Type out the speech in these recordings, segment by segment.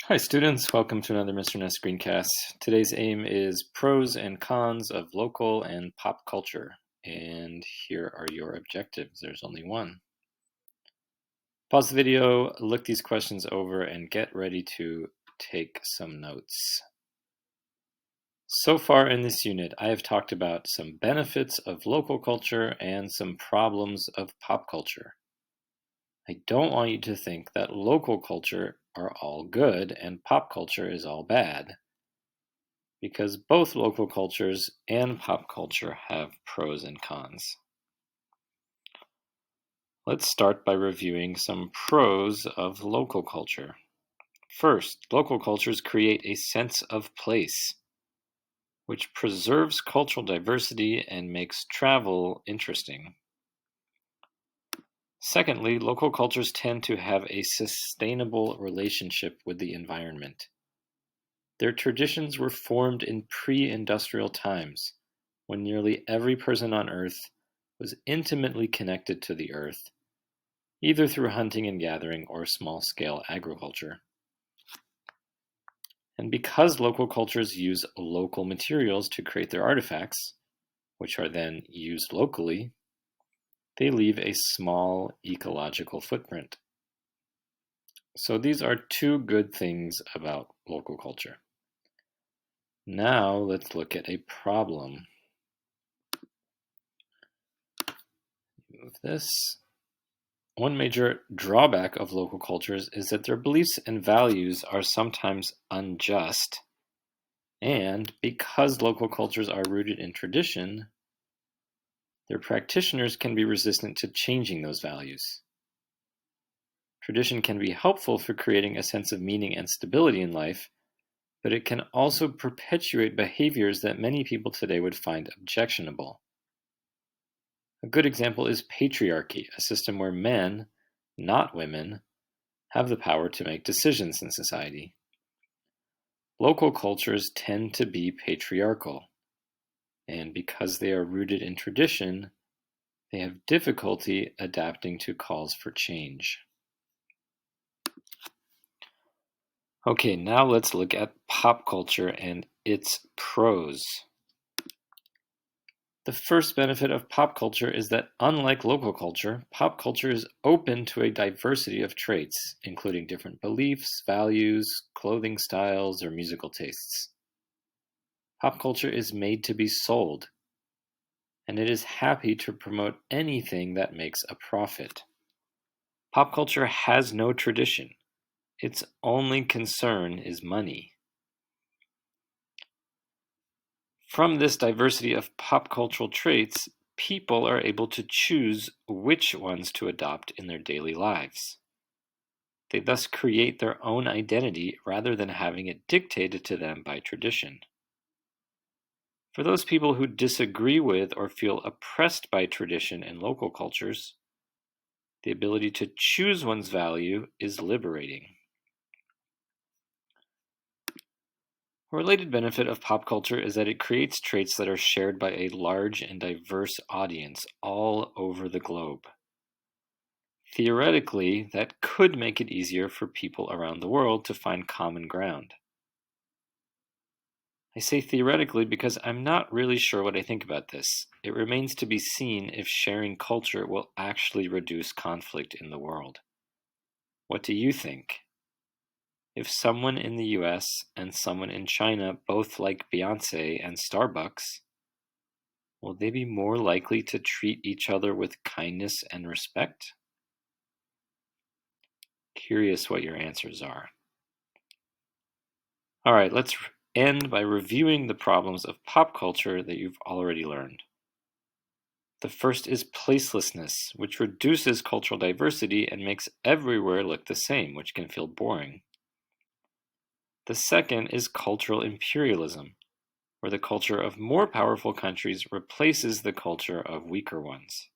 Hi students, welcome to another Mr. Ness screencast. Today's aim is pros and cons of local and pop culture. And here are your objectives. There's only one. Pause the video, look these questions over, and get ready to take some notes. So far in this unit, I have talked about some benefits of local culture and some problems of pop culture. I don't want you to think that local culture are all good and pop culture is all bad, because both local cultures and pop culture have pros and cons. Let's start by reviewing some pros of local culture. First, local cultures create a sense of place, which preserves cultural diversity and makes travel interesting. Secondly, local cultures tend to have a sustainable relationship with the environment. Their traditions were formed in pre-industrial times, when nearly every person on Earth was intimately connected to the Earth, either through hunting and gathering or small-scale agriculture. And because local cultures use local materials to create their artifacts, which are then used locally, they leave a small ecological footprint. So these are two good things about local culture. Now let's look at a problem. Move this. One major drawback of local cultures is that their beliefs and values are sometimes unjust. And because local cultures are rooted in tradition, their practitioners can be resistant to changing those values. Tradition can be helpful for creating a sense of meaning and stability in life, but it can also perpetuate behaviors that many people today would find objectionable. A good example is patriarchy, a system where men, not women, have the power to make decisions in society. Local cultures tend to be patriarchal, and because they are rooted in tradition, they have difficulty adapting to calls for change. Okay, now let's look at pop culture and its pros. The first benefit of pop culture is that, unlike local culture, pop culture is open to a diversity of traits, including different beliefs, values, clothing styles, or musical tastes. Pop culture is made to be sold, and it is happy to promote anything that makes a profit. Pop culture has no tradition. Its only concern is money. From this diversity of pop cultural traits, people are able to choose which ones to adopt in their daily lives. They thus create their own identity rather than having it dictated to them by tradition. For those people who disagree with or feel oppressed by tradition in local cultures, the ability to choose one's value is liberating. A related benefit of pop culture is that it creates traits that are shared by a large and diverse audience all over the globe. Theoretically, that could make it easier for people around the world to find common ground. I say theoretically because I'm not really sure what I think about this. It remains to be seen if sharing culture will actually reduce conflict in the world. What do you think? If someone in the US and someone in China both like Beyonce and Starbucks, will they be more likely to treat each other with kindness and respect? Curious what your answers are. All right, let's end by reviewing the problems of pop culture that you've already learned. The first is placelessness, which reduces cultural diversity and makes everywhere look the same, which can feel boring. The second is cultural imperialism, where the culture of more powerful countries replaces the culture of weaker ones.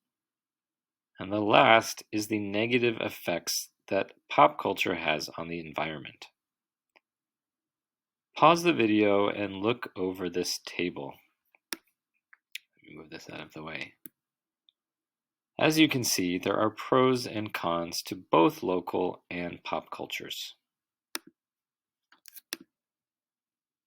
And the last is the negative effects that pop culture has on the environment. Pause the video and look over this table. Let me move this out of the way. As you can see, there are pros and cons to both local and pop cultures.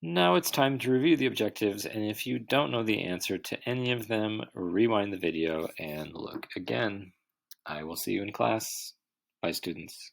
Now it's time to review the objectives, and if you don't know the answer to any of them, rewind the video and look again. I will see you in class. Bye, students.